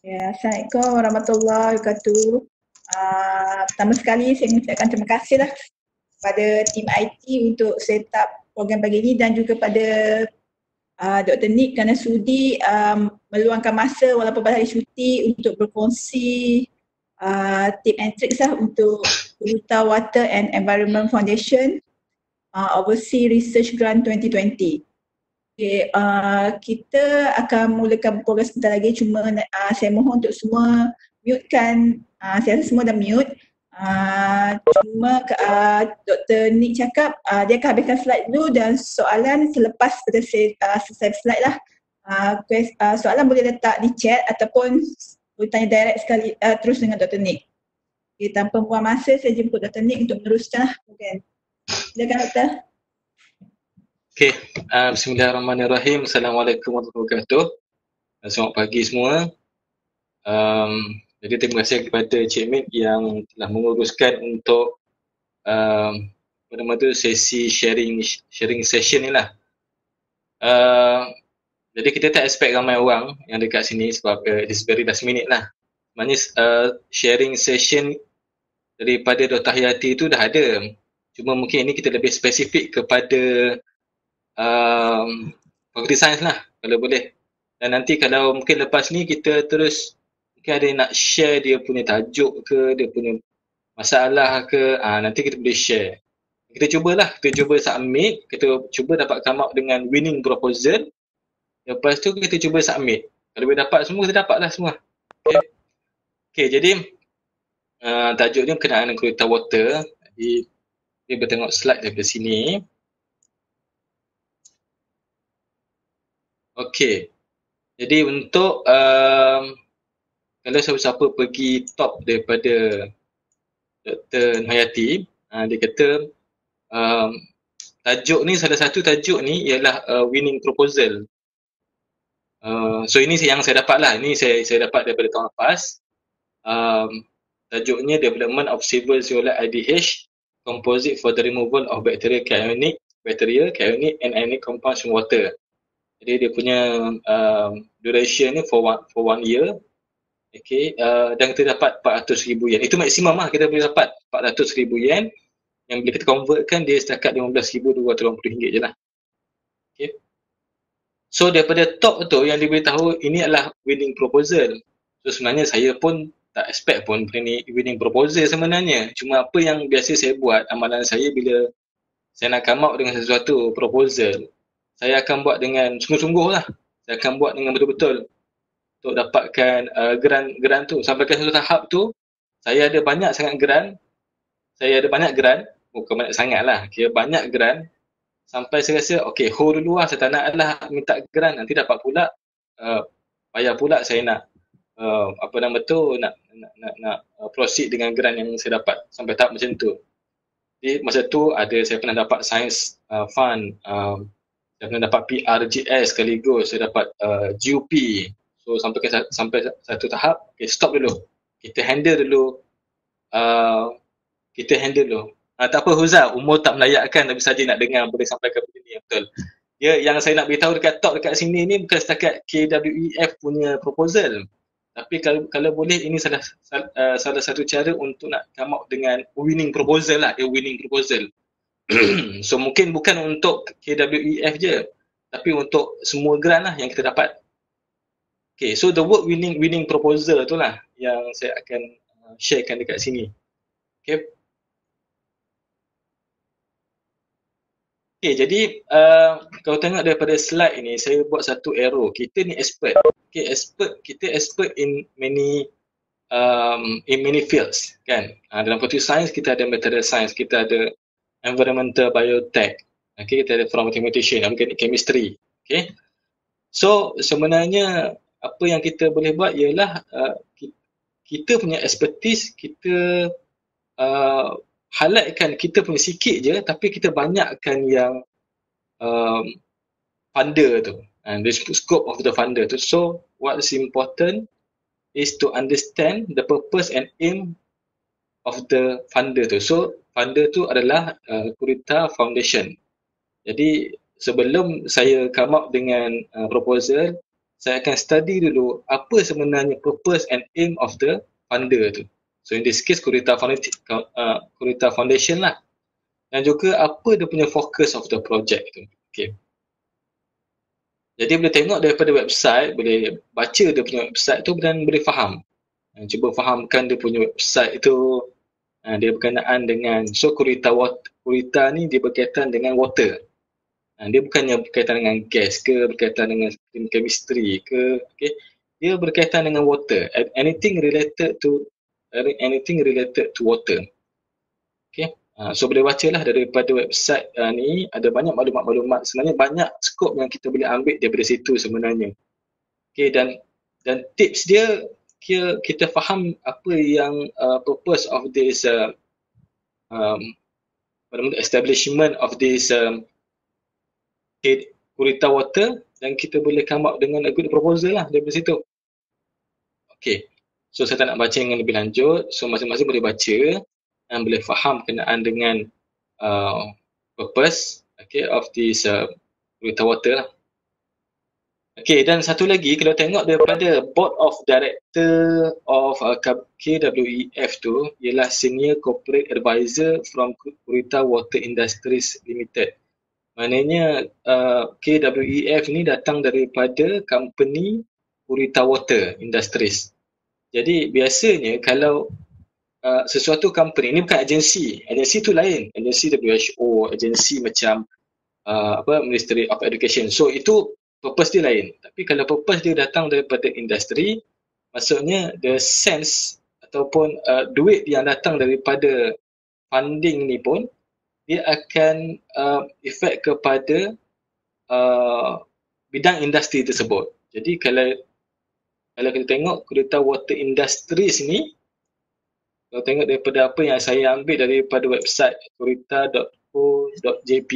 Ya, Assalamualaikum warahmatullahi wabarakatuh. Pertama sekali saya mengucapkan terima kasih lah pada tim IT untuk set up program pagi ini dan juga pada Dr. Nick kerana sudi meluangkan masa walaupun pada hari cuti untuk berkongsi tip and tricks lah untuk Purita Water and Environment Foundation Overseas Research Grant 2020. Okay, kita akan mulakan program sebentar lagi, cuma saya mohon untuk semua mute-kan, saya rasa semua dah mute. Cuma Dr. Nick cakap dia akan habiskan slide dulu dan soalan selepas selesai slide lah. Soalan boleh letak di chat ataupun boleh tanya direct sekali terus dengan Dr. Nick. Okay, tanpa buang masa saya jemput Dr. Nick untuk meneruskan program. Silakan Dr. Okey, bismillahirrahmanirrahim. Assalamualaikum warahmatullahi wabarakatuh. Selamat pagi semua. Jadi terima kasih kepada Cik Mit yang telah menguruskan untuk apa nama tu, sesi sharing session ni lah. Jadi kita tak expect ramai orang yang dekat sini sebab it's very last minute lah. Sebenarnya sharing session daripada Dr. Hayati tu dah ada. Cuma mungkin ini kita lebih spesifik kepada fakulti sains lah kalau boleh. Dan nanti kalau mungkin lepas ni kita terus mungkin ada yang nak share dia punya tajuk ke, dia punya masalah ke, nanti kita boleh share. Kita cubalah, kita cuba submit, kita cuba dapat come up dengan winning proposal. Lepas tu kita cuba submit. Kalau boleh dapat semua, kita dapatlah semua. Okay, jadi tajuk ni berkenaan dengan Purita Water. Jadi kita bertengok slide daripada sini. Okey, jadi untuk kalau siapa-siapa pergi top daripada Dr. Hayati, dia kata tajuk ni, salah satu tajuk ni ialah winning proposal. So ini yang saya dapat lah, ini saya dapat daripada tahun lepas. Tajuknya Development of Civil Zeolite IDH Composite for the Removal of Bacteria, Cationic, and Ionic Compounds from Water. Jadi dia punya duration ni for one year. Okay, dan kita dapat 400,000 yen. Itu maksimum lah kita boleh dapat 400,000 yen. Yang bila kita convertkan dia setakat 15,280 ringgit je lah. Okay. So daripada top tu yang diberitahu ini adalah winning proposal. So sebenarnya saya pun tak expect pun ni winning proposal sebenarnya. Cuma apa yang biasa saya buat, amalan saya bila saya nak come out dengan sesuatu proposal, saya akan buat dengan sungguh-sungguh lah. Saya akan buat dengan betul-betul untuk dapatkan grant tu. Sampai ke satu tahap tu, saya ada banyak sangat grant. Bukan banyak sangat lah, kira banyak grant. Sampai saya rasa, okay, hold dulu lah, saya tak nak lah minta grant. Nanti dapat pula, payah pula saya nak, nak proceed dengan grant yang saya dapat. Sampai tahap macam tu. Jadi masa tu saya pernah dapat science fund, saya pernah dapat PRGS sekaligus, saya dapat GUP. So sampai satu tahap, okay, stop dulu. Kita handle dulu. Tak apa Huzal, umur tak melayakkan, tapi saja nak dengar boleh sampaikan benda ni, betul. Ya, yang saya nak beritahu dekat sini ni bukan setakat KWEF punya proposal. Tapi kalau boleh, ini salah satu cara untuk nak come out dengan winning proposal lah, winning proposal. So mungkin bukan untuk KWEF je, tapi untuk semua grant lah yang kita dapat. Okay, so the word winning proposal tu lah yang saya akan sharekan dekat sini. Okay. Okay, jadi kalau tengok daripada slide ni, saya buat satu arrow. Kita ni expert. Okay, kita expert in many fields, kan. Dalam fakulti sains kita ada material science, kita ada environmental biotech, okay, kita ada from mathematician, organic chemistry. Okay. So sebenarnya apa yang kita boleh buat ialah kita punya expertise, kita highlightkan kita punya sikit je, tapi kita banyakkan yang funder tu, and the scope of the funder tu. So what is important is to understand the purpose and aim of the funder tu. So funder tu adalah Purita Foundation. Jadi sebelum saya come up dengan proposal, saya akan study dulu apa sebenarnya purpose and aim of the funder tu. So in this case Kurita Foundation lah. Dan juga apa dia punya focus of the project tu. Okay. Jadi boleh tengok daripada website, boleh baca dia punya website tu dan boleh faham. Cuba fahamkan dia punya website itu, dia berkenaan dengan, so Kurita ni dia berkaitan dengan water. Dia bukannya berkaitan dengan gas ke, berkaitan dengan chemistry ke, okay. Dia berkaitan dengan water, anything related to water. Okay. So boleh bacalah daripada website ni, ada banyak maklumat-maklumat, sebenarnya banyak skop yang kita boleh ambil daripada situ sebenarnya. Okay, dan tips dia, kita faham apa yang purpose of this establishment of this Kurita Water, dan kita boleh come up dengan a good proposal lah daripada situ. Okay, so saya tak nak baca dengan lebih lanjut, so masing-masing boleh baca dan boleh faham kenaan dengan purpose, okay, of this Kurita Water lah. Okay, dan satu lagi, kalau tengok daripada Board of Director of KWEF tu, ialah Senior Corporate Advisor from Kurita Water Industries Limited. Maknanya KWEF ni datang daripada company Kurita Water Industries. Jadi biasanya kalau sesuatu company, ni bukan agensi tu lain, agensi WHO, agensi macam Ministry of Education. So itu purpose dia lain. Tapi kalau purpose dia datang daripada industri, maksudnya the sense ataupun duit yang datang daripada funding ni pun, dia akan efek kepada bidang industri tersebut. Jadi kalau kita tengok Kurita Water Industries ni, kalau tengok daripada apa yang saya ambil daripada website kurita.co.jp,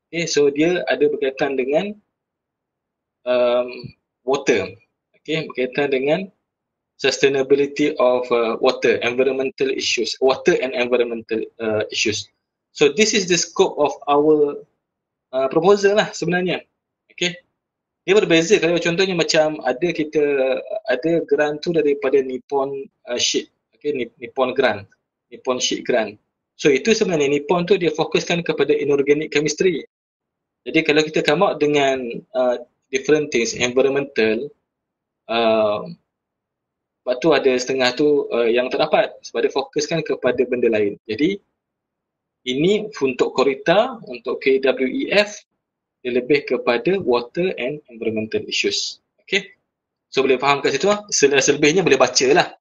okay, so dia ada berkaitan dengan water, okay, berkaitan dengan sustainability of water, environmental issues, water and environmental issues. So this is the scope of our proposal lah sebenarnya. Okay, dia berbeza kalau contohnya macam ada grant tu daripada Nippon Sheet, okay, Nippon Sheet grant. So itu sebenarnya Nippon tu dia fokuskan kepada inorganic chemistry. Jadi kalau kita come out dengan different things, environmental, sebab tu ada setengah tu yang tak dapat sebab dia fokuskan kepada benda lain. Jadi ini untuk Kurita, untuk KWEF, dia lebih kepada water and environmental issues. Okay, so boleh faham kat situ lah. Selebihnya boleh baca lah.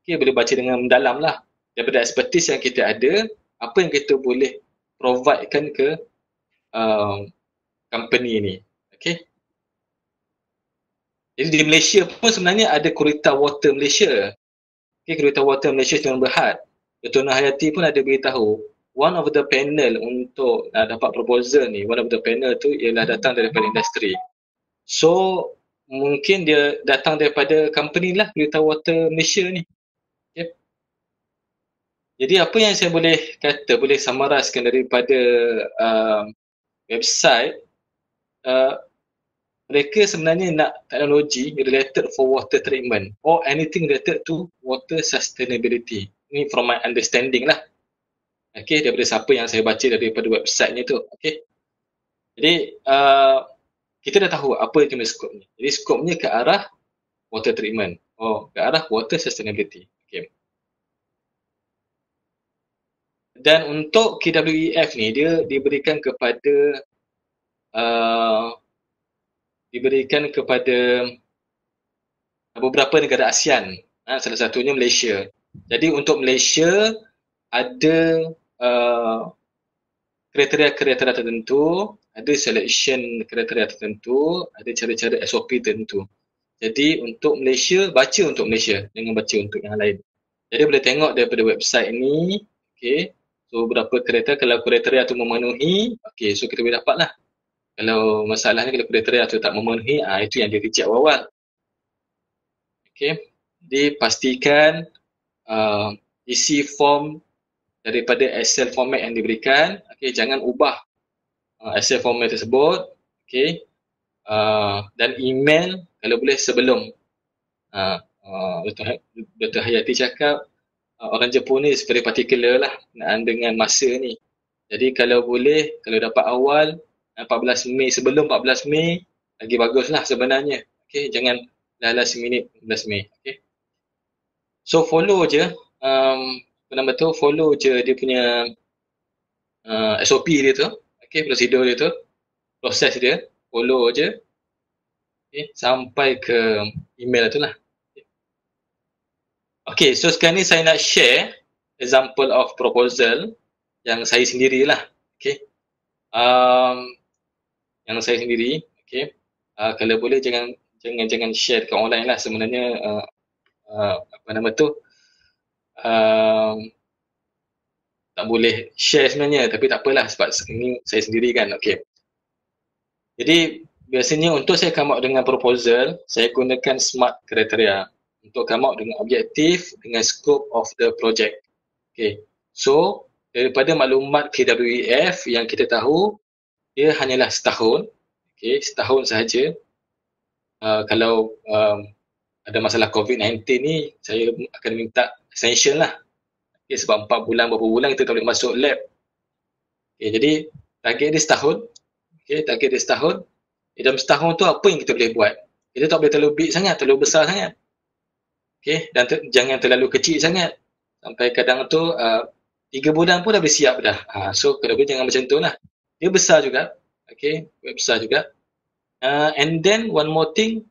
Okay, boleh baca dengan mendalam lah daripada expertise yang kita ada, apa yang kita boleh providekan ke company ni. Okay. Jadi di Malaysia pun sebenarnya ada Kurita Water Malaysia. Okay, Kurita Water Malaysia Tuan Berhad. Dato' Nurhayati pun ada beritahu, one of the panel untuk dapat proposal ni, one of the panel tu ialah datang daripada industri. So mungkin dia datang daripada company lah, Kurita Water Malaysia ni. Okay. Jadi apa yang saya boleh kata, boleh summariskan daripada website, mereka sebenarnya nak teknologi related for water treatment or anything related to water sustainability. Ini from my understanding lah. Okay, daripada siapa yang saya baca daripada website-nya tu. Okay. Jadi kita dah tahu apa jenis skop ni. Jadi skopnya ke arah water treatment, ke arah water sustainability. Okay. Dan untuk KWEF ni, dia diberikan kepada beberapa negara ASEAN, salah satunya Malaysia. Jadi untuk Malaysia ada kriteria-kriteria tertentu, ada selection kriteria tertentu, ada cara-cara SOP tertentu. Jadi untuk Malaysia, baca untuk Malaysia, jangan baca untuk yang lain. Jadi boleh tengok daripada website ni, okay, so berapa kriteria, kalau kriteria tu memenuhi, okay, so kita boleh dapat lah. Kalau masalahnya kalau kriteria tu tak memenuhi, itu yang dia reject awal-awal. Okay, dipastikan isi form daripada Excel format yang diberikan. Okay, jangan ubah Excel format tersebut. Okay, Dan email kalau boleh sebelum. Dr. Hayati cakap orang Jepun ni very particular lah dengan masa ni. Jadi kalau boleh, kalau dapat awal 14 Mei, sebelum 14 Mei lagi baguslah sebenarnya. Okay, jangan last minute 14 Mei. Okay. So follow je, apa nama tu, follow je dia punya SOP dia tu, okay, prosedur dia tu, proses dia, follow je, okay, sampai ke email tu lah. Okay, so sekarang ni saya nak share example of proposal yang saya sendirilah, okay. Yang saya sendiri, okay. Kalau boleh jangan share dekat online lah sebenarnya. Apa nama tu, tak boleh share sebenarnya, tapi tak apalah sebab ini saya sendiri kan, okay. Jadi biasanya untuk saya come out dengan proposal, saya gunakan SMART kriteria untuk come out dengan objektif, dengan scope of the project. Okay. So daripada maklumat KWEF yang kita tahu, dia hanyalah setahun, okay, setahun sahaja. Kalau ada masalah COVID-19 ni, saya akan minta extension lah. Okay, sebab 4 bulan, berapa bulan kita tak boleh masuk lab. Okay, jadi target dia setahun. Okay, target dia setahun. Dalam setahun tu apa yang kita boleh buat? Kita tak boleh terlalu big sangat, terlalu besar sangat. Okay, dan jangan terlalu kecil sangat. Sampai kadang tu 3 bulan pun dah boleh siap dah. So kalau boleh jangan macam tu lah. Dia besar juga. Okay, besar juga. And then one more thing,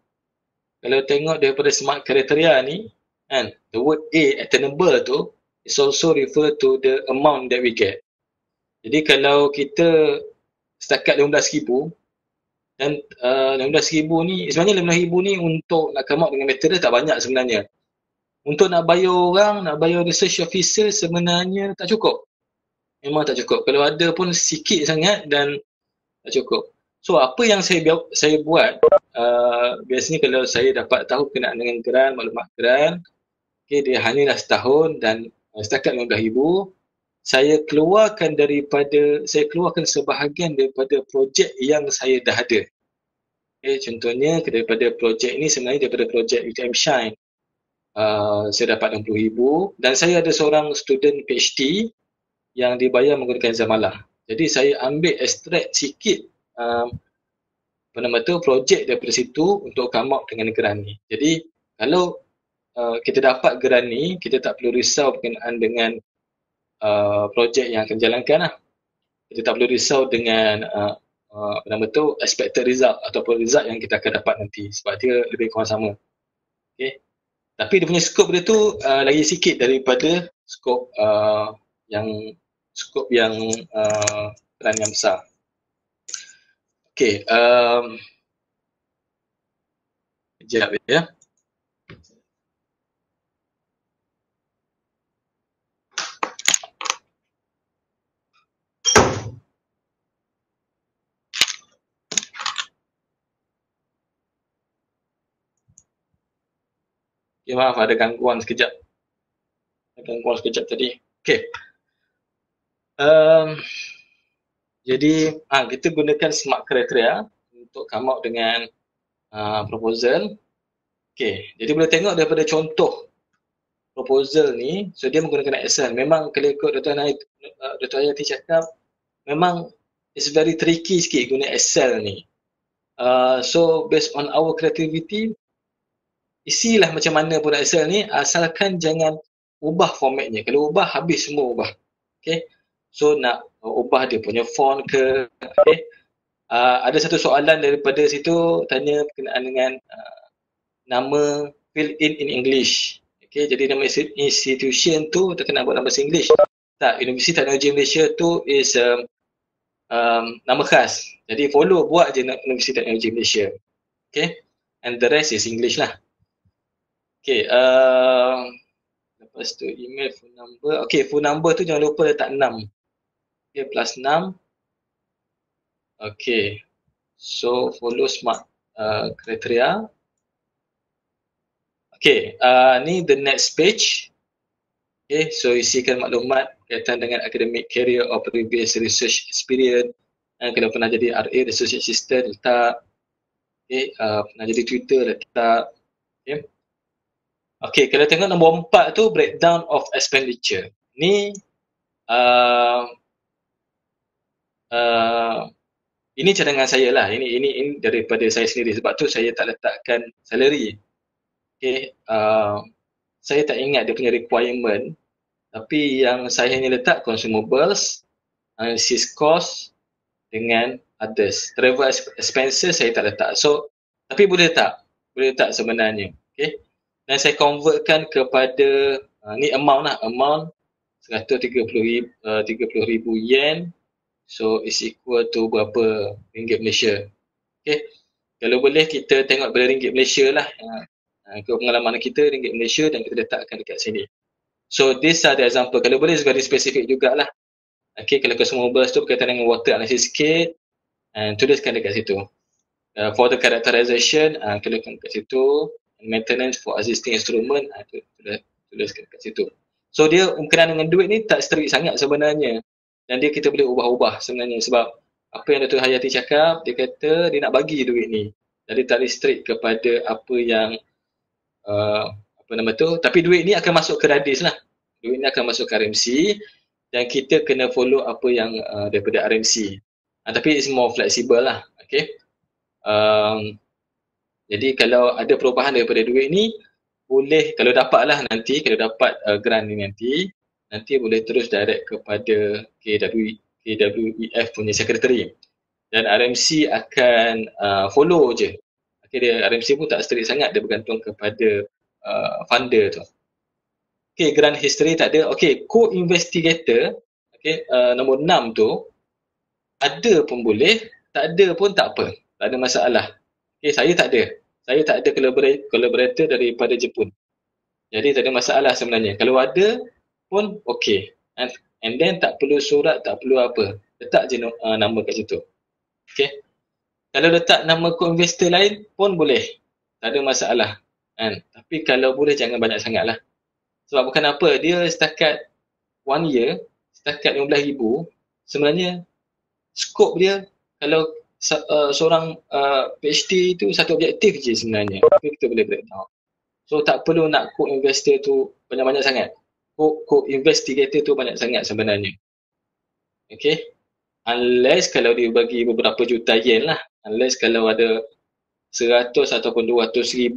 kalau tengok daripada SMART kriteria ni, kan, the word A, attainable tu, is also refer to the amount that we get. Jadi kalau kita setakat 15,000, dan 15,000 ni, sebenarnya 15,000 ni untuk nak come out dengan material tak banyak sebenarnya. Untuk nak bayar orang, nak bayar research officer sebenarnya tak cukup. Memang tak cukup. Kalau ada pun sikit sangat dan tak cukup. So apa yang saya buat, biasanya kalau saya dapat tahu kenaan dengan grant, maklumat grant, okay, dia hanyalah setahun dan setakat 15,000, saya keluarkan sebahagian daripada projek yang saya dah ada. Okay, contohnya daripada projek ini sebenarnya daripada projek UTM Shine, saya dapat 60,000 dan saya ada seorang student PhD yang dibayar menggunakan Zamalah. Jadi saya ambil ekstrak sikit apa nama tu, projek daripada situ untuk come out dengan grant ni. Jadi kalau kita dapat grant ni, kita tak perlu risau berkenaan dengan projek yang akan jalankan lah. Kita tak perlu risau dengan apa nama tu, expected result ataupun result yang kita akan dapat nanti, sebab dia lebih kurang sama. Okay. Tapi dia punya skop dia tu lagi sikit daripada skop yang grant yang besar. Okay, sekejap ya. Okay, maaf ada gangguan sekejap. Tadi. Okay. Jadi kita gunakan SMART kriteria untuk come out dengan proposal. Okay, jadi boleh tengok daripada contoh proposal ni, so dia menggunakan Excel. Memang kalau ikut Dr. Hayati cakap, memang it's very tricky sikit guna Excel ni. So based on our creativity, isilah macam mana pun Excel ni, asalkan jangan ubah formatnya. Kalau ubah, habis semua ubah. Okay, so nak ubah dia punya font ke, okay. Ada satu soalan daripada situ tanya berkenaan dengan nama fill in English. Okay, jadi nama institution tu terkena buat dalam bahasa English. Tak, Universiti Teknologi Malaysia tu is nama khas. Jadi follow, buat je Universiti Teknologi Malaysia. Okay, and the rest is English lah. Okay, lepas tu email, phone number. Okay, phone number tu jangan lupa letak 6. Okay, plus 6. Okay, so follow SMART kriteria. Okay, ni the next page. Okay, so isikan maklumat kaitan dengan academic career or previous research experience. Kalau pernah jadi RA, research assistant, letak. Okay, pernah jadi Twitter letak. Okay. Okay, kalau tengok nombor 4 tu breakdown of expenditure. Ni ini cadangan saya lah. Ini daripada saya sendiri. Sebab tu saya tak letakkan salary. Okay, saya tak ingat dia punya requirement. Tapi yang saya hanya letak consumables, analysis cost dengan others. Travel expenses saya tak letak. So, tapi boleh letak. Boleh letak sebenarnya. Okay. Dan saya convertkan kepada, ni amount lah. Amount 130,000 yen. So, is equal to berapa ringgit Malaysia. Okay. Kalau boleh kita tengok pada ringgit Malaysia lah. Pengalaman kita ringgit Malaysia dan kita letakkan dekat sini. So, these are the example. Kalau boleh very spesifik jugalah. Okay, kalau consumables tu berkaitan dengan water analysis sikit, tuliskan dekat situ. For the characterization, tuliskan dekat situ. Maintenance for existing instrument, tuliskan dekat situ. So dia berkenaan dengan duit ni tak strict sangat sebenarnya. Dan dia kita boleh ubah-ubah sebenarnya sebab apa yang Dato' Hayati cakap, dia kata dia nak bagi duit ni. Jadi tak restrict kepada apa yang apa nama tu, tapi duit ni akan masuk ke Radis lah. Duit ni akan masuk ke RMC dan kita kena follow apa yang daripada RMC. Tapi it's more flexible lah. Okay. Jadi kalau ada perubahan daripada duit ni, boleh kalau dapat lah nanti, kalau dapat grant ni nanti boleh terus direct kepada KWEF punya secretary. Dan RMC akan follow je. Okay, dia RMC pun tak strict sangat, dia bergantung kepada funder tu. Okay, grant history tak ada. Okay, co-investigator, okay, nombor 6 tu, ada pun boleh, tak ada pun tak apa. Tak ada masalah. Okay, saya tak ada. Saya tak ada collaborator daripada Jepun. Jadi tak ada masalah sebenarnya. Kalau ada pun okay. And then tak perlu surat, tak perlu apa. Letak je nama kat situ. Okay. Kalau letak nama co-investor lain pun boleh. Tak ada masalah. Kan? Tapi kalau boleh jangan banyak sangat lah. Sebab bukan apa, dia setakat 1 year, setakat 15,000, sebenarnya skop dia kalau seorang PhD tu satu objektif je sebenarnya. Kita boleh breakdown. So tak perlu nak co-investor tu banyak-banyak sangat. Co-investigator tu banyak sangat sebenarnya. Okay. Unless kalau dia bagi beberapa juta yen lah. Unless kalau ada 100 ataupun 200,000,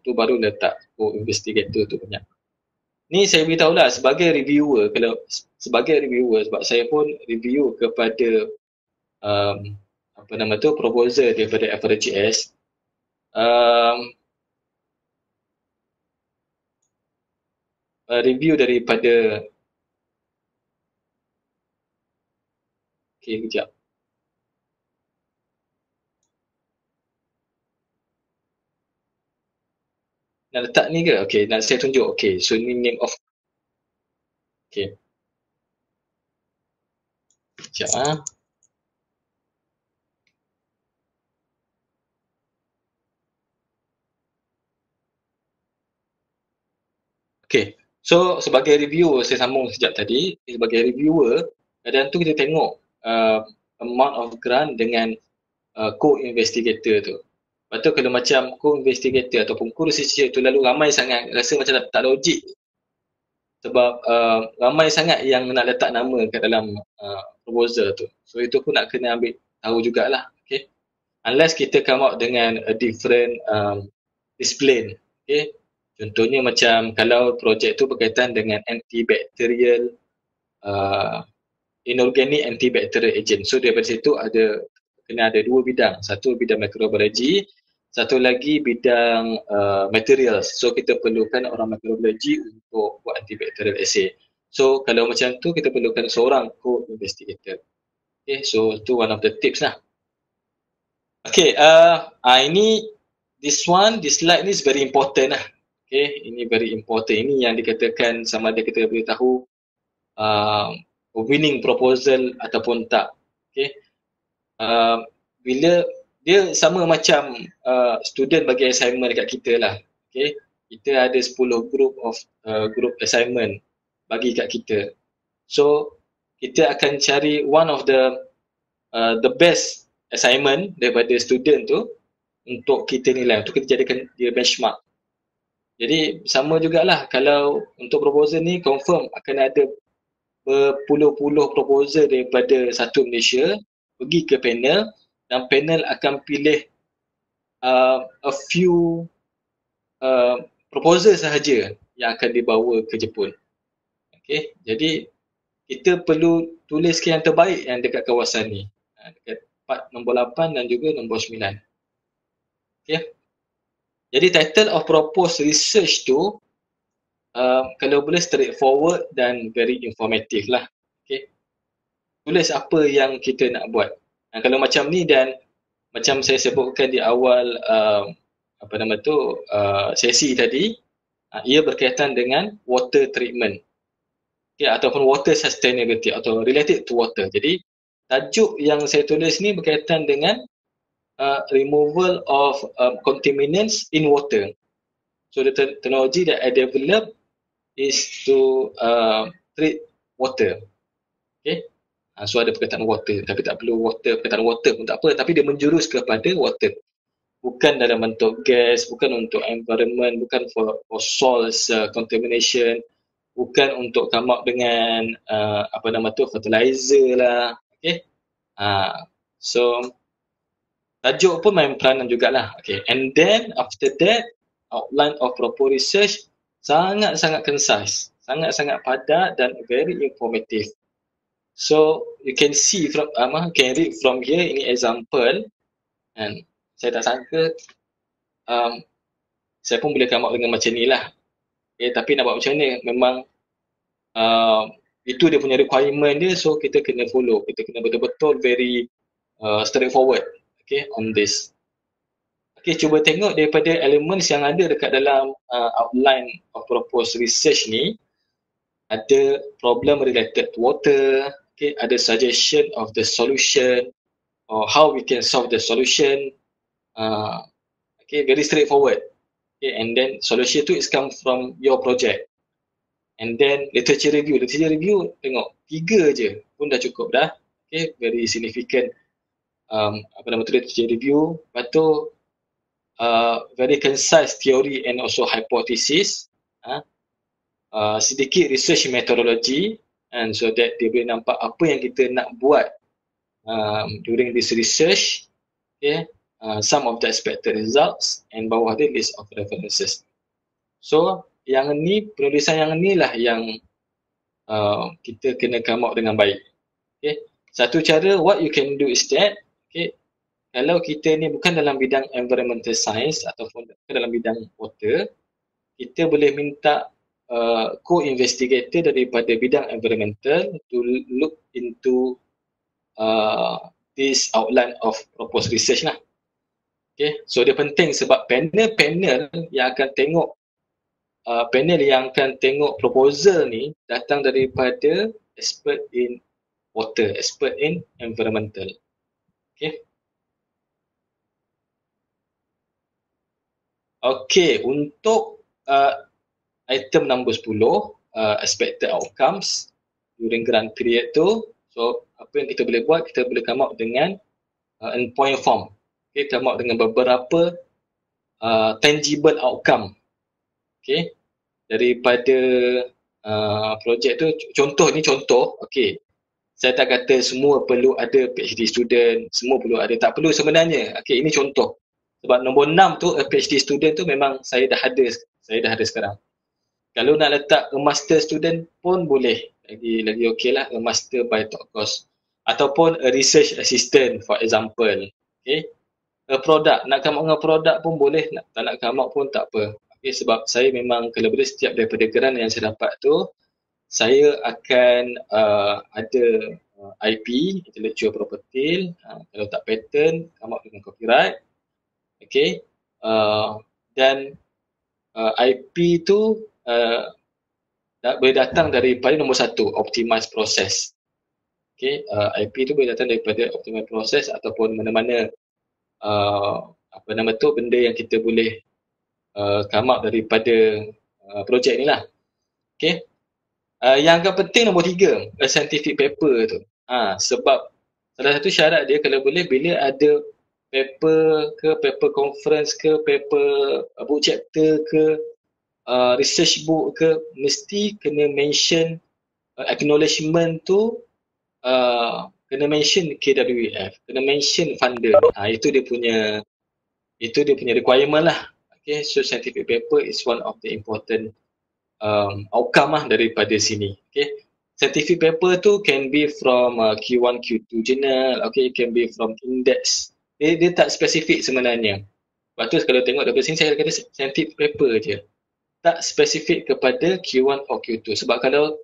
tu baru letak co-investigator tu banyak. Ni saya beritahu lah sebagai reviewer, kalau sebagai reviewer sebab saya pun review kepada apa nama tu, proposal daripada FRGS. Review daripada kejap. Nak letak ni ke? Okay, nak saya tunjuk. Okay, so ni name of. Okay. Sekejap . Okay, so sebagai reviewer, saya sambung sekejap tadi. Sebagai reviewer, kadang tu kita tengok amount of grant dengan co-investigator tu. Lepas tu kalau macam co-investigator ataupun co-researcher tu lalu ramai sangat, rasa macam tak logik. Sebab ramai sangat yang nak letak nama kat dalam proposal tu. So itu pun nak kena ambil tahu jugalah. Okay. Unless kita come out dengan a different discipline. Okay. Contohnya macam kalau projek tu berkaitan dengan antibacterial inorganic antibacterial agent. So daripada situ kena ada 2 bidang. Satu bidang microbiology, satu lagi bidang materials. So kita perlukan orang microbiology untuk buat antibacterial assay. So kalau macam tu kita perlukan seorang co-investigator. Okay, so tu one of the tips lah. Okay, ini this slide ni is very important lah. Okay, ini very important. Ini yang dikatakan sama ada kita boleh tahu winning proposal ataupun tak. Okay, bila dia sama macam student bagi assignment dekat kita lah. Okay, kita ada 10 group assignment bagi kat kita. So kita akan cari one of the best assignment daripada student tu. untuk kita nilai, untuk kita jadikan dia benchmark. Jadi sama jugalah kalau untuk proposal ni confirm akan ada berpuluh-puluh proposal daripada satu Malaysia pergi ke panel dan panel akan pilih a few proposal sahaja yang akan dibawa ke Jepun. Okay, jadi kita perlu tuliskan yang terbaik yang dekat kawasan ni. Dekat part nombor 8 dan juga nombor 9. Okay. Jadi title of proposed research tu kalau boleh straightforward dan very informative lah. Okay. Tulis apa yang kita nak buat. Kalau macam ni dan macam saya sebutkan di awal sesi tadi, ia berkaitan dengan water treatment. Okay, ataupun water sustainability atau related to water. Jadi tajuk yang saya tulis ni berkaitan dengan removal of contaminants in water. So the technology that I develop is to treat water. Okay. So ada perkataan water, tapi tak perlu perkataan water pun tak apa, tapi dia menjurus kepada water. Bukan dalam bentuk gas, bukan untuk environment, bukan for soils contamination, bukan untuk come up dengan fertilizer lah. Okay. So tajuk pun main peranan jugalah. Okay. And then after that, outline of proposed research sangat-sangat concise, sangat-sangat padat dan very informative. So you can see from can read from here, ini example, and saya tak sangka saya pun boleh come up dengan macam ni lah. Okay, tapi nak buat macam ni memang itu dia punya requirement dia, so kita kena follow, kita kena betul-betul very straightforward, okay, on this. Okay, cuba tengok daripada elements yang ada dekat dalam outline of proposed research ni. Ada problem related to water, okay, ada suggestion of the solution or how we can solve the solution. Okay, very straightforward. Okay, and then solution tu is come from your project. And then literature review tengok 3 je pun dah cukup dah. Okay, very significant literature review. Lepas tu very concise theory and also hypothesis. Sedikit research methodology, and so that dia boleh nampak apa yang kita nak buat during this research. Okay, some of the expected results, and bawah dia list of references. So yang ni, penulisan yang ni lah yang kita kena come out dengan baik. Okay, satu cara what you can do is that, okay, kalau kita ni bukan dalam bidang environmental science ataupun dalam bidang water, kita boleh minta co-investigator daripada bidang environmental to look into this outline of proposed research lah. Okay, so dia penting sebab panel yang akan tengok proposal ni datang daripada expert in water, expert in environmental. Okay. Okay, untuk item nombor 10, expected outcomes during grant period tu. So apa yang kita boleh buat, kita boleh come up dengan endpoint form. Okay, come up dengan beberapa tangible outcome. Okay, daripada projek tu. Contoh, okay, saya tak kata semua perlu ada PhD student, semua perlu ada, tak perlu sebenarnya. Okay, ini contoh. Sebab nombor 6 tu, a PhD student tu memang saya dah ada sekarang. Kalau nak letak a master student pun boleh, lagi okey lah, a master by top course. Ataupun a research assistant for example. Okay, a product, nak come out dengan produk pun boleh, tak nak come out pun tak apa. Okay, sebab saya memang kalau boleh setiap daripada grant yang saya dapat tu, saya akan ada IP, intellectual property, kalau tak patent, come out dengan copyright. Okay, dan IP tu boleh datang daripada nombor 1, optimize process. Okay, IP tu boleh datang daripada optimize process ataupun mana-mana benda yang kita boleh come up daripada projek ni lah. Okay, yang agak penting nombor 3, a scientific paper tu. Sebab salah satu syarat dia kalau boleh bila ada paper ke, paper conference ke, paper book chapter ke, research book ke, mesti kena mention acknowledgement tu, kena mention KWF, kena mention funder. Itu dia punya requirement lah. Okay, so scientific paper is one of the important outcome lah daripada sini. Okay, scientific paper tu can be from Q1, Q2 journal, okay, it can be from index. Dia tak spesifik sebenarnya. Lepas tu kalau tengok daripada sini saya kata scientific paper je. Tak spesifik kepada Q1 or Q2. Sebab kalau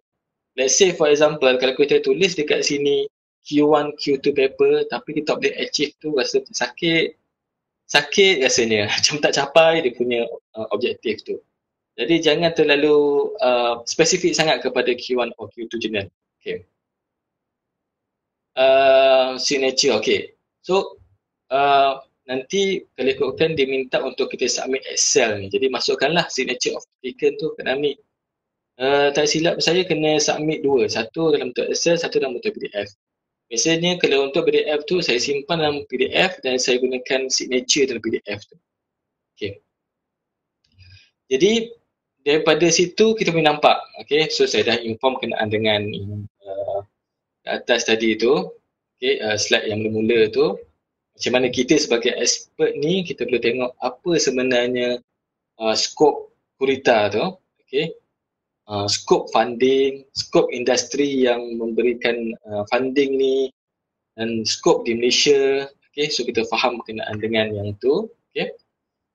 let's say for example kalau kita tulis dekat sini Q1, Q2 paper tapi kita tak boleh achieve tu, rasa sakit rasanya. Macam tak capai dia punya objektif tu. Jadi jangan terlalu spesifik sangat kepada Q1 or Q2 journal. Okay. Signature, okay. So, nanti kalau ikutkan dia minta untuk kita submit Excel ni. Jadi masukkanlah signature of applicant tu kena ambil. Tak silap saya kena submit dua. Satu dalam bentuk Excel, satu dalam bentuk PDF. Biasanya kalau untuk PDF tu saya simpan dalam PDF dan saya gunakan signature dalam PDF tu. Okay. Jadi daripada situ kita boleh nampak, okay, so saya dah inform kenaan dengan atas tadi tu, okay, slide yang mula-mula tu, macam mana kita sebagai expert ni kita boleh tengok apa sebenarnya skop Qurita tu, okay, skop funding, skop industri yang memberikan funding ni dan skop di Malaysia, okay, so kita faham kenaan dengan yang tu, okay.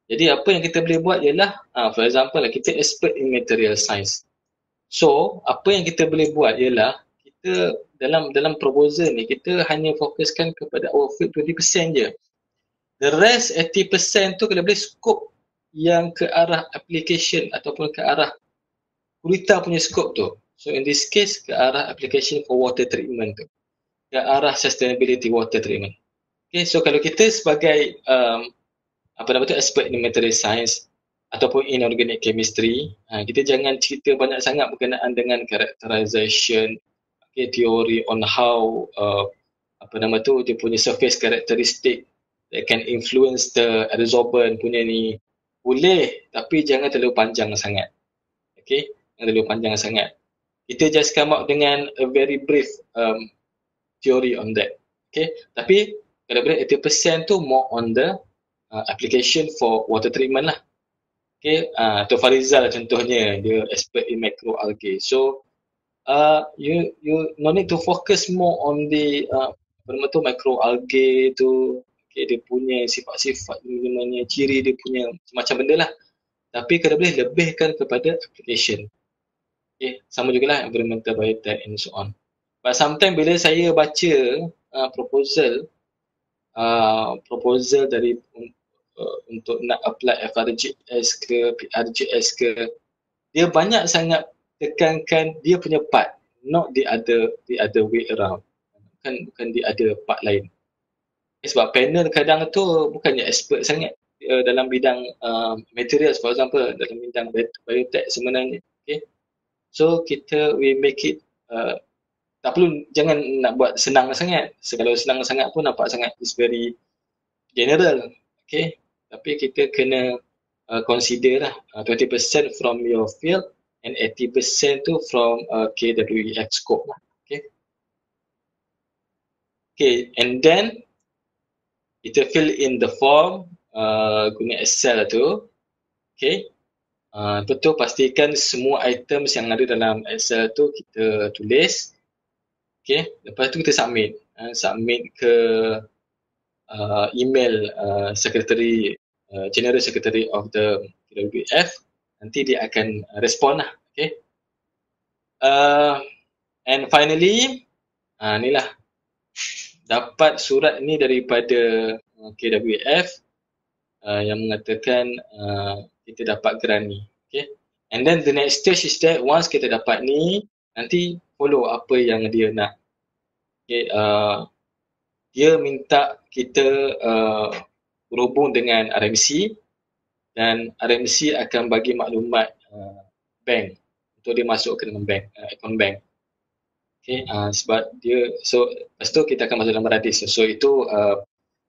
Jadi apa yang kita boleh buat ialah, for example kita expert in material science. So, apa yang kita boleh buat ialah kita dalam proposal ni kita hanya fokuskan kepada our field 20% je. The rest 80% tu kalau boleh skop yang ke arah application ataupun ke arah Qurita punya skop tu. So in this case ke arah application for water treatment tu. Ke arah sustainability water treatment. Okay, so kalau kita sebagai expert in material science ataupun inorganic chemistry, kita jangan cerita banyak sangat berkenaan dengan characterization, okay, teori on how dia punya surface characteristic that can influence the adsorbent punya ni. Boleh, tapi jangan terlalu panjang sangat. Okay, jangan terlalu panjang sangat. Kita just come up dengan a very brief theory on that. Okay, tapi kalau boleh 80% tu more on the application for water treatment lah. Okay, Tuan Farizal contohnya, dia expert in microalgae. So, you no need to focus more on the microalgae tu. Okay, dia punya sifat-sifat, ciri dia punya macam benda lah. Tapi kalau boleh lebihkan kepada application. Okay, sama jugalah environmental biotech and so on. But sometimes bila saya baca proposal dari untuk nak apply FRGS ke PRGS ke, dia banyak sangat tekankan dia punya part, not the other way around. Bukan the other part lain. Sebab panel kadang tu bukannya expert sangat dalam bidang materials, for example, dalam bidang biotech sebenarnya. Okay, so we make it tak perlu, jangan nak buat senang sangat. Kalau senang sangat pun nampak sangat is very general. Okay, tapi kita kena consider lah 20% from your field and 80% tu from KWF scope lah. Okay. Okay, and then kita fill in the form guna Excel tu. Okay. Betul, pastikan semua items yang ada dalam Excel tu kita tulis. Okay, lepas tu kita submit. Submit ke email General Secretary of the KWF. Nanti dia akan respon lah. Okay. And finally, inilah dapat surat ni daripada KWF yang mengatakan kita dapat grant ni. Okay. And then the next stage is that once kita dapat ni, nanti follow apa yang dia nak. Okay. Dia minta kita berhubung dengan RMC dan RMC akan bagi maklumat bank untuk dia masuk ke dalam bank, account bank. Okay, sebab dia, so lepas tu kita akan masuk dalam radis. So itu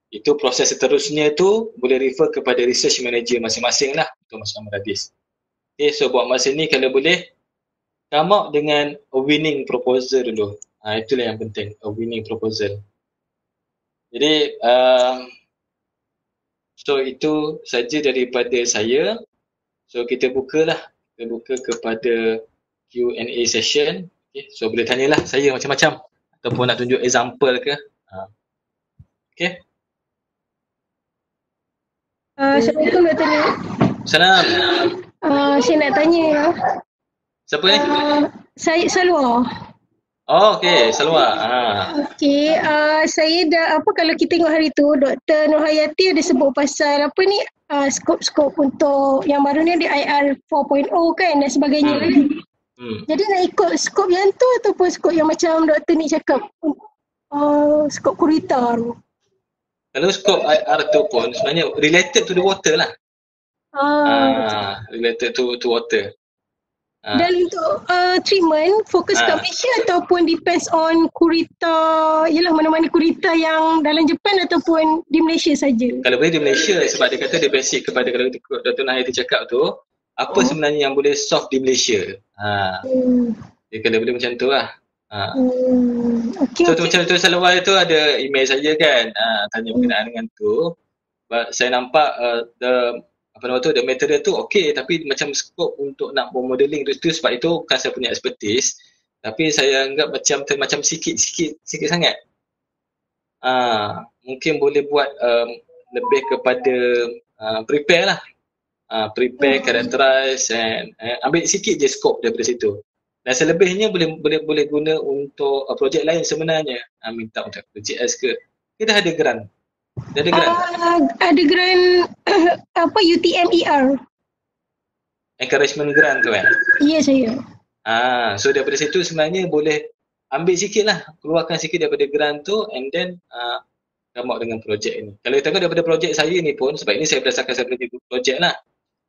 Itu proses seterusnya tu boleh refer kepada research manager masing-masing lah untuk masing-masing radis. Okay, so buat masa ni kalau boleh come up dengan a winning proposal dulu. Itulah yang penting, a winning proposal. Jadi so itu saja daripada saya. So kita buka kepada Q&A session. Okay, so boleh tanyalah saya macam-macam ataupun nak tunjuk example ke. Okay. Assalamualaikum Dr. Nik. Salam. Saya nak tanya. Siapa ni? Saya Salwa. Oh, okey, Salwa. Okey, saya dah kalau kita tengok hari tu Dr. Nurhayati ada sebut pasal apa ni skop-skop untuk yang baru ni ada IR 4.0 kan dan sebagainya kan. Jadi nak ikut skop yang tu ataupun skop yang macam Dr. Nik cakap skop Kurita tu. Kalau skop IR tu pun sebenarnya related to the water lah. Related to water. Dan untuk treatment fokus kat Malaysia ataupun depends on Kurita, yalah mana-mana Kurita yang dalam Jepun ataupun di Malaysia saja? Kalau boleh di Malaysia sebab dia kata dia basic kepada kalau Dr. Nahayati cakap tu apa sebenarnya yang boleh solve di Malaysia. Dia kalau boleh macam tu lah. So macam tu Salwa tu ada email saya kan tanya berkenaan dengan tu. But saya nampak the material tu okey tapi macam skop untuk nak buat modeling tu sebab itu bukan saya punya expertise tapi saya anggap macam sikit sangat. Mungkin boleh buat lebih kepada prepare lah. Prepare, characterize and ambil sikit je skop daripada situ. Dan selebihnya boleh guna untuk projek lain sebenarnya. Minta untuk PJS ke. Kita ada grant. Ada grant UTMER. Encouragement grant tu kan? Ya saya. So daripada situ sebenarnya boleh ambil sikit lah, keluarkan sikit daripada grant tu and then come out dengan projek ni. Kalau tengok daripada projek saya ni pun, sebab ini saya berdasarkan saya punya projek lah.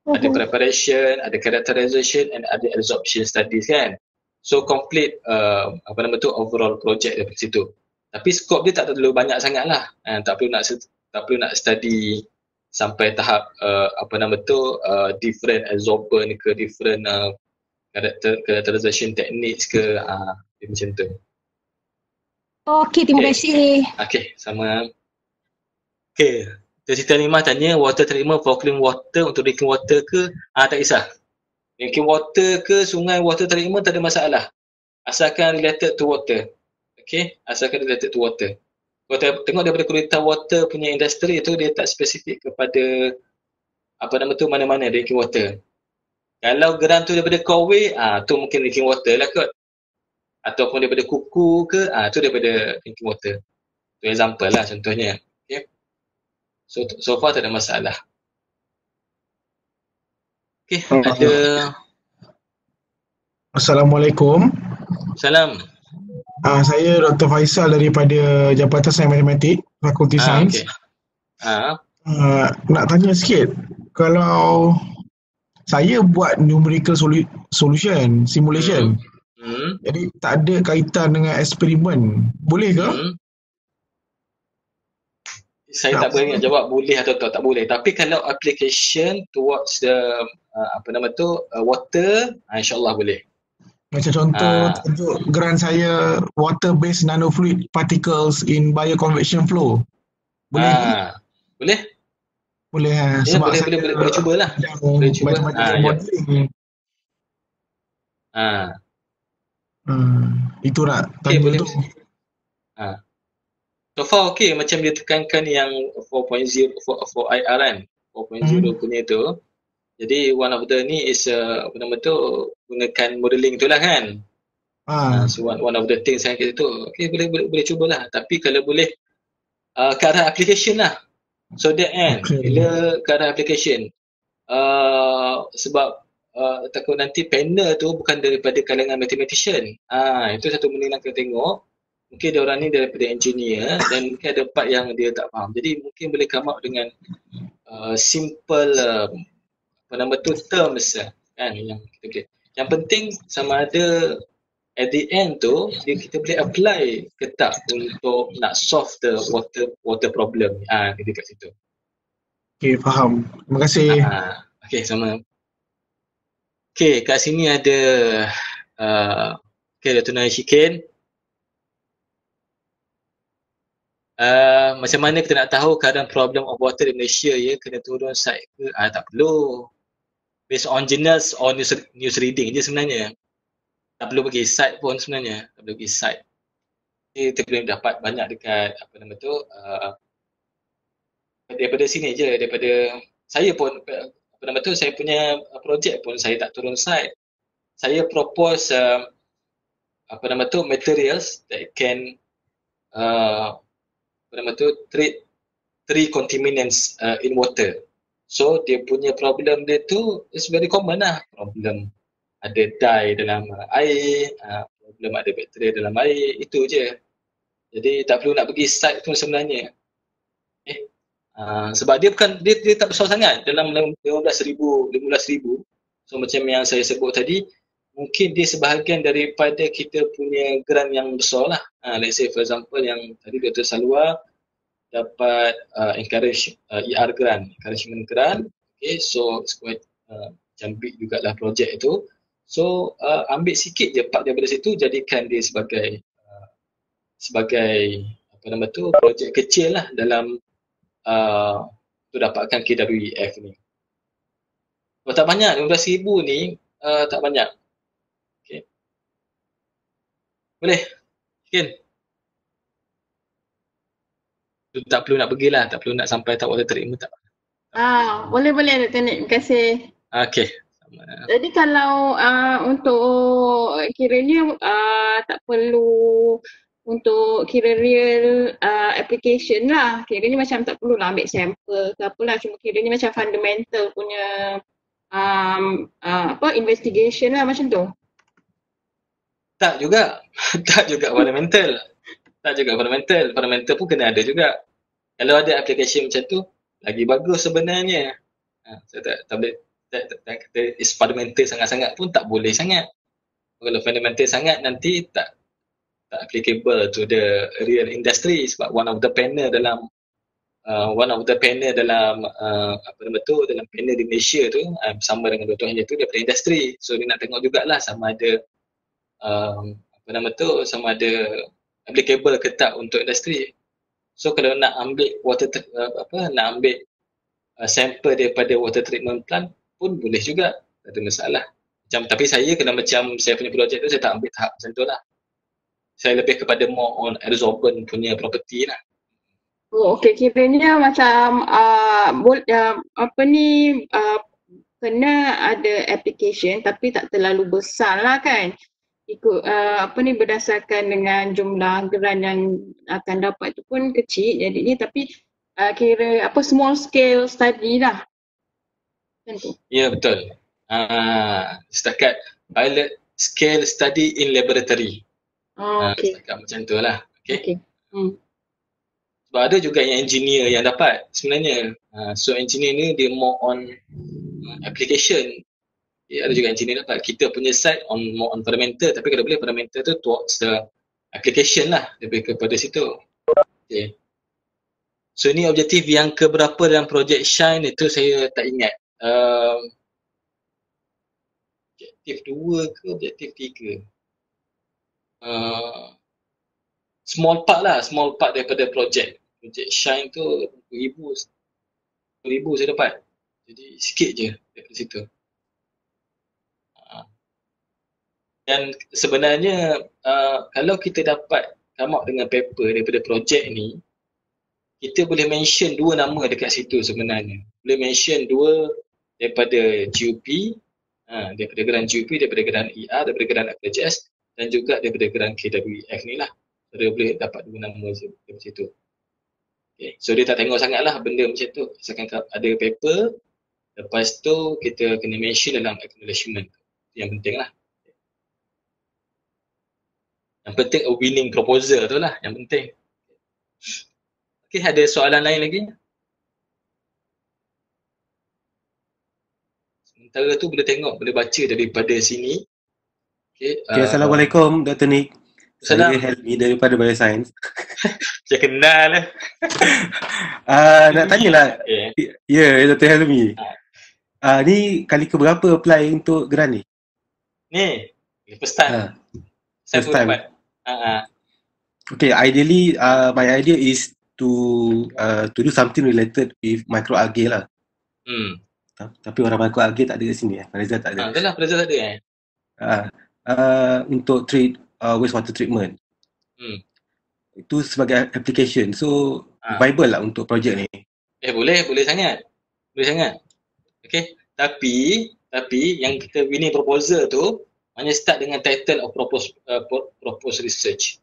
Ada preparation, ada characterization and ada absorption studies kan. So complete overall projek daripada situ. Tapi skop dia tak terlalu banyak sangat lah. Tak perlu nak study sampai tahap different absorbent ke different characterization techniques ke macam tu. Okey, terima kasih. Okey, sama. Okey, Siti Halimah tanya water treatment for clean water untuk drinking water ke? Tak kisah. Drinking water ke sungai water treatment tak ada masalah. Asalkan related to water. Okay, asalkan related to water. Kalau tengok daripada Kurita Water punya industri itu dia tak spesifik kepada mana-mana drinking water. Kalau geran tu daripada Kowe, tu mungkin drinking water lah kot. Ataupun daripada kuku ke, tu daripada drinking water. Tu example lah contohnya. Okay. So far tak ada masalah. Okay, ada. Assalamualaikum. Salam. Saya Dr. Faisal daripada Jabatan Sains Matematik, Fakulti Sains. Nak tanya sikit, kalau saya buat numerical simulation, jadi tak ada kaitan dengan eksperimen, boleh ke? Saya tak boleh jawab boleh atau tak boleh. Tapi kalau application towards the water, insyaAllah boleh. Macam contoh, tunjuk geran saya water-based nanofluid particles in bioconvection flow. Boleh? Boleh? Boleh. Sebab boleh cubalah. Boleh cuba. Itu nak tanya tu. So far okey, macam dia tekankan yang 4.0 for IR kan. 4.0 punya tu. Jadi one of the ni is gunakan modeling tu lah kan. So one of the things yang kita tu okay, boleh cubalah. Tapi kalau boleh ke arah application lah. So that kan bila ke arah application sebab takut nanti panel tu bukan daripada kalangan mathematician. Itu satu benda yang kita tengok. Mungkin dia orang ni daripada engineer dan mungkin ada part yang dia tak faham. Jadi mungkin boleh come up dengan simple terms kan yang kita boleh. Yang penting sama ada at the end tu kita boleh apply ke tak untuk nak solve the water problem. Dia dekat situ. Okay, faham. Terima kasih. Okay, sama. Okay, kat sini ada okay, Dr. Shikin. Macam mana kita nak tahu keadaan problem of water di Malaysia, ya, kena turun site ke? Tak perlu. Based on journals or news reading je sebenarnya. Tak perlu pergi site pun sebenarnya. Tak perlu pergi site. Kita boleh dapat banyak dekat daripada sini je, daripada saya pun saya punya projek pun saya tak turun site. Saya propose materials that can treat 3 contaminants in water. So dia punya problem dia tu is very common lah. Problem ada dye dalam air, problem ada bakteria dalam air, itu je. Jadi tak perlu nak pergi site tu sebenarnya. Sebab dia tak besar sangat, dalam 15,000. So macam yang saya sebut tadi, mungkin dia sebahagian daripada kita punya grant yang besar lah. Let's say for example yang tadi Dr. Salwa dapat ER grant, encouragement grant. Okay, so it's quite macam big jugalah projek itu. So ambil sikit je part daripada situ, jadikan dia sebagai projek kecil lah dalam untuk dapatkan KWF ni. Kalau tak banyak, 15,000 ni tak banyak. Okay. Boleh? Mungkin? Tak perlu nak pergilah, tak perlu nak sampai tak water treatment tak. Boleh Dr. Nik, terima kasih. Okay. Jadi kalau untuk kiranya tak perlu untuk kira real application lah, kiranya macam tak perlulah ambil sampel ke apalah, cuma kiranya macam fundamental punya investigation lah macam tu. Tak juga fundamental. Fundamental pun kena ada juga. Kalau ada application macam tu, lagi bagus sebenarnya. Saya tak boleh kata is fundamental sangat-sangat pun tak boleh sangat. Kalau fundamental sangat nanti tak applicable to the real industry, sebab one of the panel dalam dalam panel di Malaysia tu sama dengan contohnya tu daripada industri. So dia nak tengok jugalah sama ada sama ada applicable ke tak untuk industri. So kalau nak ambil sampel daripada water treatment plant pun boleh juga, tak ada masalah. Tapi saya kena macam saya punya projek tu, saya tak ambil tahap macam tu lah. Saya lebih kepada more on adsorbent punya property lah. Okey, kiranya macam kena ada application tapi tak terlalu besar lah kan. Ikut berdasarkan dengan jumlah grant yang akan dapat tu pun kecil jadinya, tapi kira small scale study lah. Macam tu. Ya, betul. Setakat pilot scale study in laboratory. Setakat macam tu lah. Okay. Sebab ada juga yang engineer yang dapat sebenarnya. So engineer ni dia more on application. Ada juga engineer dapat. Kita punya side more on fundamental, tapi kalau boleh fundamental tu towards the application lah, lebih kepada situ. Okay. So ni objektif yang keberapa dalam projek Shine itu saya tak ingat. Objektif 2 ke objektif 3? Small part daripada projek Shine tu 10,000 saya dapat. Jadi sikit je daripada situ. Dan sebenarnya kalau kita dapat come up dengan paper daripada projek ni, kita boleh mention 2 nama dekat situ sebenarnya. Boleh mention 2 daripada GUP, daripada grant GUP, daripada grant ER, daripada grant FJS dan juga daripada grant KWF ni lah. So dia boleh dapat 2 nama daripada situ. Okay. So dia tak tengok sangat lah benda macam tu. Asalkan ada paper, lepas tu kita kena mention dalam acknowledgement. Yang penting lah. Yang penting a winning proposal tu lah yang penting. Okay, ada soalan lain lagi? Sementara tu boleh tengok, boleh baca daripada sini. Okay, Assalamualaikum Dr. Nick. Salam. Saya Helmi daripada Bioscience. Saya kenal lah. Nak tanyalah. Ya, Dr. Helmi. Ni kali keberapa apply untuk grant ni? Ni, first time. Saya First time. Okay, ideally my idea is to do something related with microalgae lah. Tapi orang microalgae tak ada kat sini Farizal tak ada. Itulah Farizal tak ada untuk treat wastewater treatment. Itu sebagai application. So viable lah untuk projek ni. Boleh sangat. Okay. Tapi yang kita winning proposal tu hanya start dengan title of proposed research.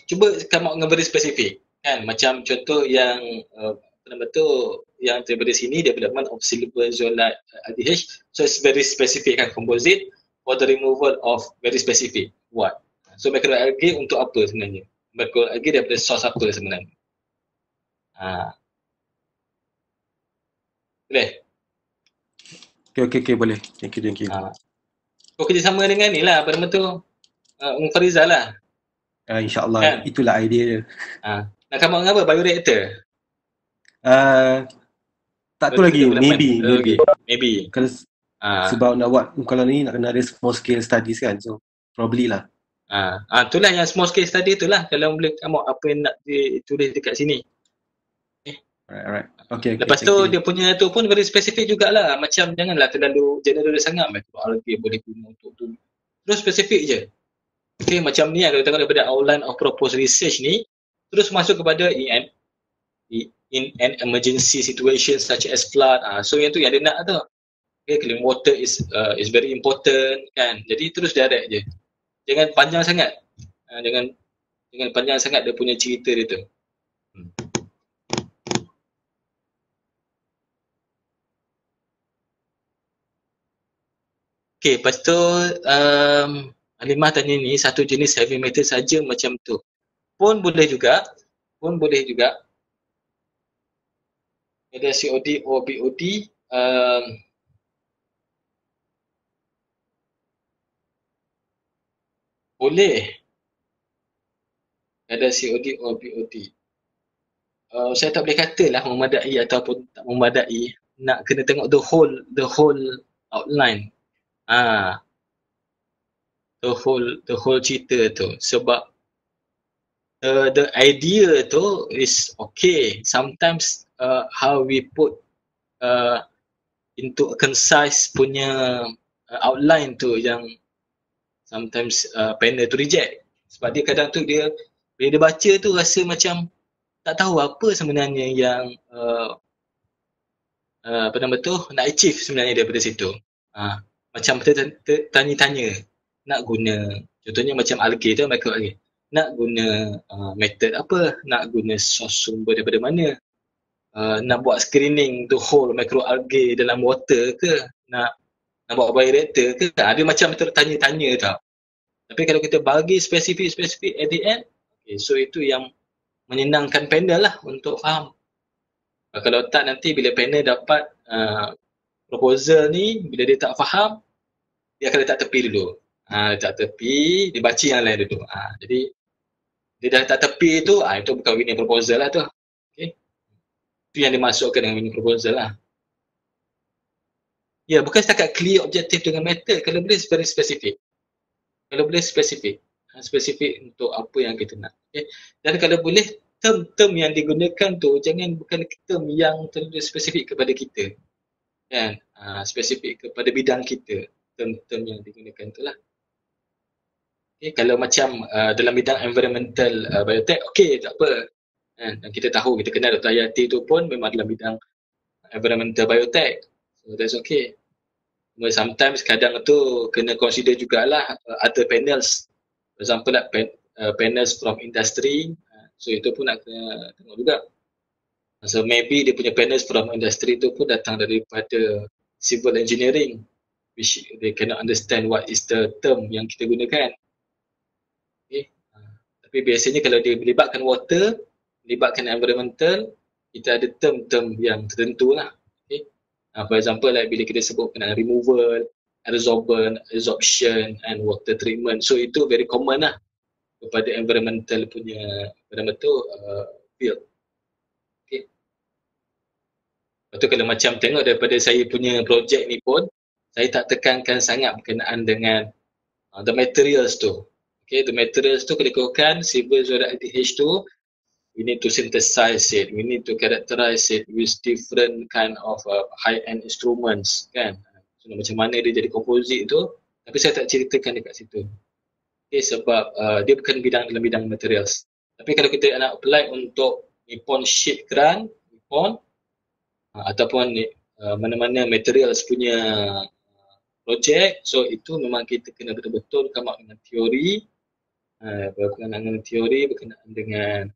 Cuba come out dengan very specific kan, macam contoh yang yang daripada sini, development of silver zeolite IDH, so it's very specific kan, composite for the removal of very specific what. So microalgae untuk apa sebenarnya, microalgae daripada source apa sebenarnya. Boleh? Okay, boleh. Thank you. Kau kerjasama dengan ni lah, apa nama tu, Farizal lah. InsyaAllah kan? Itulah idea dia. Nak come out dengan apa? Bioreactor? Tak tahu lagi, maybe. Kalau sebab nak buat, kalau ni nak kena ada small scale studies kan, so probably lah. Itulah yang small scale study tu lah, kalau boleh come out apa yang nak ditulis dekat sini. Alright. Okay, lepas tu dia punya tu pun very specific jugalah, macam janganlah terlalu general sangat, microalgae boleh guna untuk tu, terus spesifik je. Okay, macam ni kalau tengok daripada outline of proposed research ni, terus masuk kepada in an emergency situation such as flood. So yang tu yang dia nak tu. Okay, clean water is very important kan. Jadi terus direct je. Jangan panjang sangat. Jangan panjang sangat dia punya cerita dia tu. Okay, lepas tu Halimah tanya ni, satu jenis heavy metal saja macam tu pun boleh juga. Ada COD or BOD, boleh ada COD or BOD. Saya tak boleh katalah memadai ataupun tak memadai, nak kena tengok the whole outline. The whole cerita tu, sebab the idea tu is okay. Sometimes how we put into a concise punya outline tu yang sometimes panel tu reject. Sebab dia kadang tu dia bila dia baca tu rasa macam tak tahu apa sebenarnya yang apa nama tu nak achieve sebenarnya daripada situ. Macam tanya-tanya nak guna, contohnya macam algae tu, microalgae, nak guna method apa, nak guna source sumber daripada mana, nak buat screening to whole microalgae dalam water ke, nak buat bioreactor ke, ada macam tanya-tanya tau. Tapi kalau kita bagi spesifik at the end, okay, so itu yang menyenangkan panel lah untuk faham. Kalau tak, nanti bila panel dapat proposal ni, bila dia tak faham, dia akan letak tepi dulu. Letak tepi, dia baca yang lain dulu. Jadi dia dah letak tepi tu, itu bukan winning proposal lah tu. Okay. Itu yang dimasukkan dengan winning proposal lah. Ya, bukan setakat clear objektif dengan method, kalau boleh very specific. Kalau boleh spesifik untuk apa yang kita nak. Okay. Dan kalau boleh term yang digunakan tu bukan term yang terlalu spesifik kepada kita. Kan? Spesifik kepada bidang kita. Term yang digunakan tu lah. Okay, kalau macam dalam bidang environmental biotech, okay, tak apa. Dan kita tahu, kita kenal Dr. Hayati tu pun memang dalam bidang environmental biotech. So that's okay. Sometimes kadang tu kena consider jugalah other panels. For example, like panels from industry. So itu pun nak kena tengok juga. So maybe dia punya panels from industry tu pun datang daripada civil engineering, which they cannot understand what is the term yang kita gunakan. Okay. Tapi biasanya kalau dia melibatkan water, melibatkan environmental, kita ada term-term yang tertentu lah. Okay. For example, like bila kita sebut penanganan removal, absorption and water treatment. So itu very common lah kepada environmental field. Okay. Lepas tu kalau macam tengok daripada saya punya projek ni pun, saya tak tekankan sangat berkenaan dengan the materials tu. Okay, the materials tu kalau ikutkan silver zodiac ITH tu, we need to synthesize it, we need to characterize it with different kind of high-end instruments kan. So macam mana dia jadi komposit tu, tapi saya tak ceritakan dekat situ. Okay, sebab dia bukan dalam bidang materials. Tapi kalau kita nak apply untuk Nippon Sheet Grant, Nippon ataupun mana-mana materials punya projek, so itu memang kita kena betul-betul come up dengan teori, berkenaan dengan teori, berkenaan dengan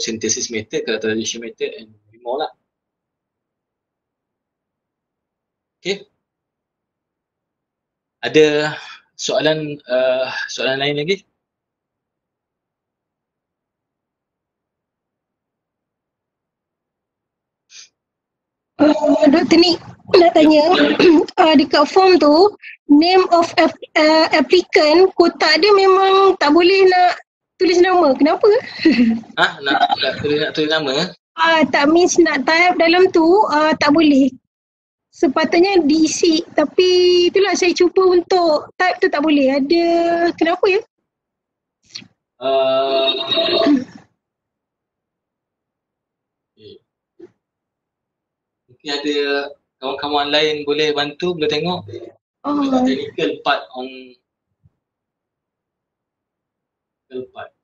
synthesis method, characterization method and more lah. Okay. Ada soalan lain lagi? Dr. Nick nak tanya, dekat form tu name of applicant, kotak dia memang tak boleh nak tulis nama. Kenapa? Nak tulis nama? Tak means nak type dalam tu tak boleh. Sepatutnya diisi, tapi itulah saya cuba untuk type tu tak boleh. Ada kenapa ya? Mungkin ada kawan-kawan lain boleh bantu, boleh tengok. Technical part on part.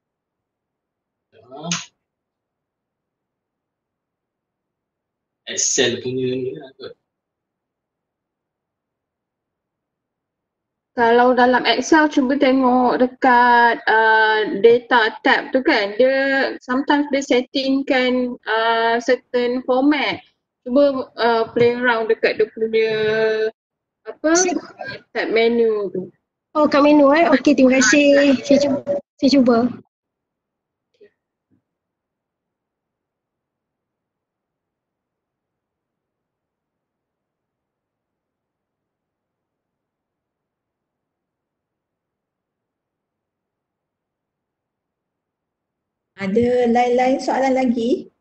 Excel punya ni lah kot. Kalau dalam Excel cuba tengok dekat data tab tu kan, dia sometimes dia settingkan certain format. Cuba play around dekat dia punya tab menu tu. Oh, kat menu Okey, terima kasih. Saya cuba. Ada lain-lain soalan lagi?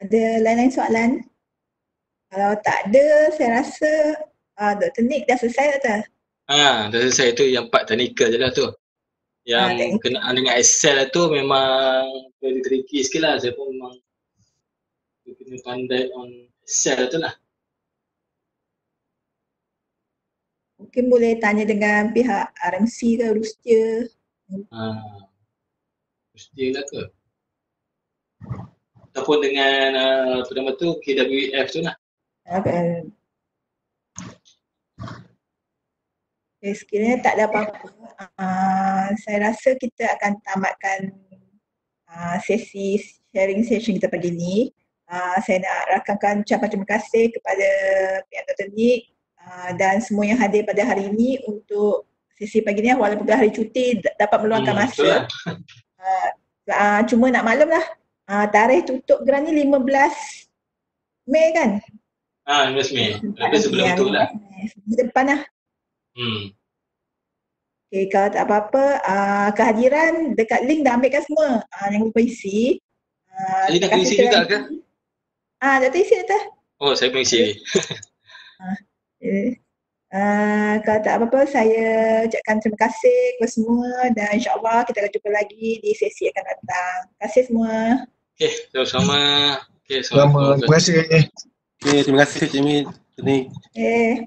Ada lain-lain soalan? Kalau tak ada, saya rasa Dr. Nick dah selesai tak? Dah selesai tu, yang part technical je lah tu. Yang kenaan dengan Excel tu memang very tricky sikit lah. Saya pun memang kena pandai on Excel tu lah. Mungkin boleh tanya dengan pihak RMC ke, Rustia. Rustia lah ke? Ataupun dengan apa tu, KWF tu lah. Okay, sekiranya tak ada apa-apa, saya rasa kita akan tamatkan sesi sharing session kita pagi ni. Saya nak rakamkan ucapan terima kasih kepada pihak Dr. Nick dan semua yang hadir pada hari ini untuk sesi pagi ni, walaupun hari cuti dapat meluangkan masa. Cuma nak maklum lah, tarikh tutup geran ni 15 Mei kan? 15 Mei. Tapi sebelum tu lah. Depan lah. Okay, kalau tak apa-apa, kehadiran dekat link dah ambilkan semua. Jangan lupa isi. Saya nak isi juga ke? Dah isi dah. Oh, saya pun isi. Kalau tak apa-apa, saya ucapkan terima kasih kepada semua dan insyaAllah kita akan jumpa lagi di sesi akan datang. Terima kasih semua. Okay, sama-sama. Okay, terima kasih. Okay, terima kasih Cik Min. Okay.